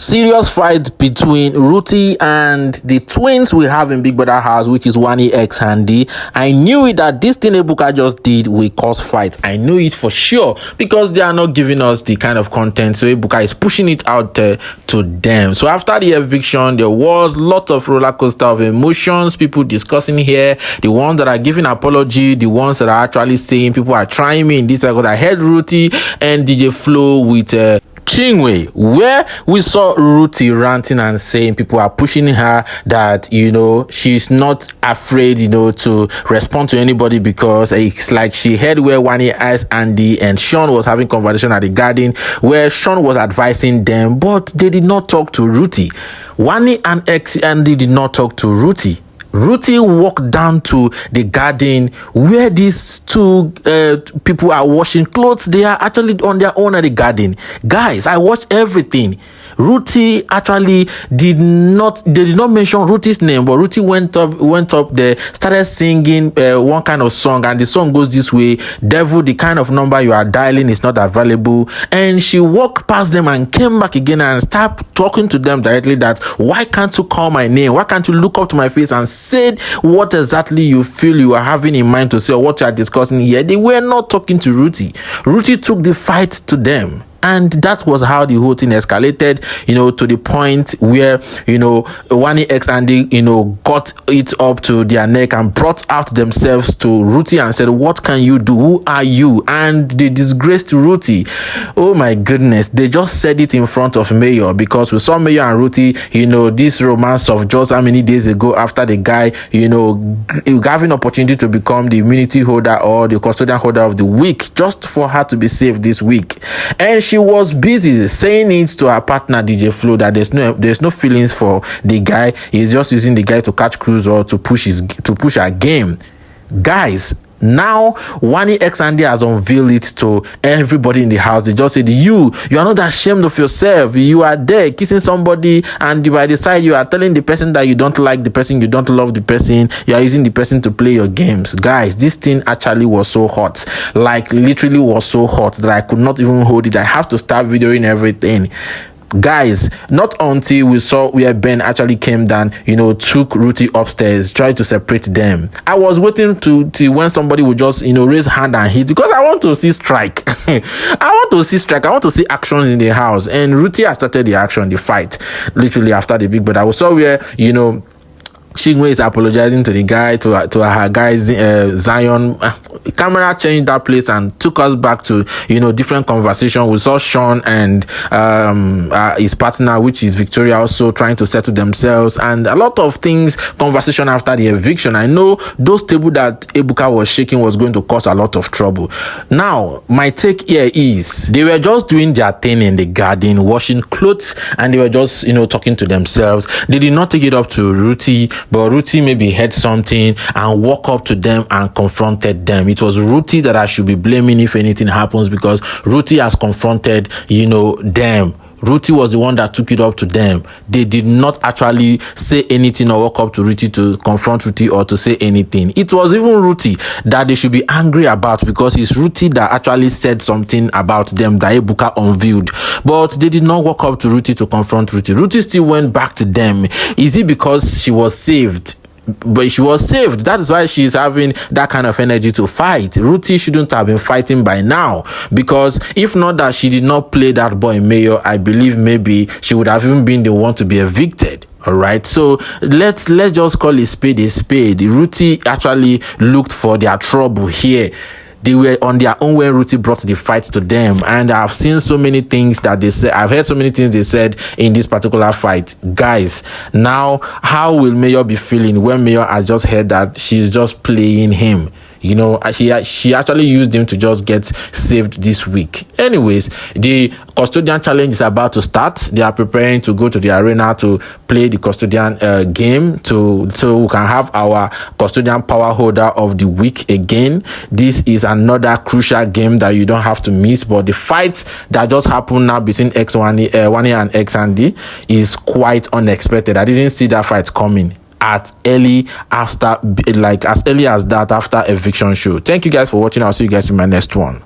Serious fight between Ruthee and the twins we have in Big Brother house, which is Wanni and Handi. I knew it that this thing Ebuka just did will cause fights. I knew it for sure because they are not giving us the kind of content. So Ebuka is pushing it out there to them. So after the eviction, there was a lot of roller coaster of emotions, people discussing here, the ones that are giving apology, the ones that are actually saying people are trying me in this. I heard Ruthee and DJ Flo with Chinwe, where we saw Ruthee ranting and saying people are pushing her that, she's not afraid, to respond to anybody because it's like she heard where Wanni And Handi and Shaun was having conversation at the garden where Shaun was advising them, but they did not talk to Ruthee. Wanni and Handi did not talk to Ruthee. Ruthee walked down to the garden where these two people are washing clothes. They are actually on their own at the garden. Guys, I watched everything. Ruthee actually did not mention Ruthee's name, but Ruthee went up there, started singing one kind of song, and the song goes this way: devil, the kind of number you are dialing is not available. And she walked past them and came back again and started talking to them directly that, why can't you call my name? Why can't you look up to my face and say what exactly you feel you are having in mind to say, or what you are discussing here? They were not talking to Ruthee. Ruthee took the fight to them. And that was how the whole thing escalated, to the point where, Wanni And Handi, got it up to their neck and brought out themselves to Ruthee and said, what can you do? Who are you? And they disgraced Ruthee. Oh my goodness. They just said it in front of Mayor, because we saw Mayor and Ruthee, this romance of just how many days ago after the guy, having opportunity to become the immunity holder or the custodian holder of the week, just for her to be saved this week. And she was busy saying it to her partner DJ Flo that there's no feelings for the guy. He's just using the guy to catch cruise or to push her game. Guys, now Wanni And Handi has unveiled it to everybody in the house. They just said, you are not ashamed of yourself. You are there kissing somebody, and by the side you are telling the person that you don't like the person, you don't love the person, you are using the person to play your games. Guys, this thing actually was so hot, like literally was so hot that I could not even hold it. I have to start videoing everything. Guys, not until we saw where Ben actually came down, took Ruthee upstairs, tried to separate them. I was waiting to when somebody would just, raise hand and hit, because I want to see strike. I want to see action in the house. And Ruthee has started the action, the fight, literally after the Big Brother. We saw where, Chinwe is apologizing to the guy, to her guy Zion. Camera changed that place and took us back to different conversation. We saw Shaun and his partner, which is Victoria, also trying to settle themselves, and a lot of things. Conversation after the eviction. I know those table that Ebuka was shaking was going to cause a lot of trouble. Now my take here is they were just doing their thing in the garden, washing clothes, and they were just talking to themselves. They did not take it up to Ruthee. But Ruthee maybe heard something and walked up to them and confronted them. It was Ruthee that I should be blaming if anything happens, because Ruthee has confronted, them. Ruthee was the one that took it up to them. They did not actually say anything or walk up to Ruthee to confront Ruthee or to say anything. It was even Ruthee that they should be angry about, because it's Ruthee that actually said something about them that Ebuka unveiled. But they did not walk up to Ruthee to confront Ruthee. Ruthee still went back to them. Is it because she was saved? But she was saved. That is why she's having that kind of energy to fight. Ruthee shouldn't have been fighting by now, because if not that she did not play that boy Mayor, I believe maybe she would have even been the one to be evicted. All right, so let's just call a spade a spade. Ruthee actually looked for their trouble here. They were on their own when Ruthee brought the fight to them, and I've seen so many things that they said. I've heard so many things they said in this particular fight. Guys, now how will Mayor be feeling when Mayor has just heard that she's just playing him? She actually used him to just get saved this week. Anyways, the Custodian challenge is about to start. They are preparing to go to the arena to play the Custodian game so we can have our Custodian power holder of the week again. This is another crucial game that you don't have to miss. But the fight that just happened now between Wanni and Handi is quite unexpected. I didn't see that fight coming as early as that after eviction show. Thank you guys for watching. I'll see you guys in my next one.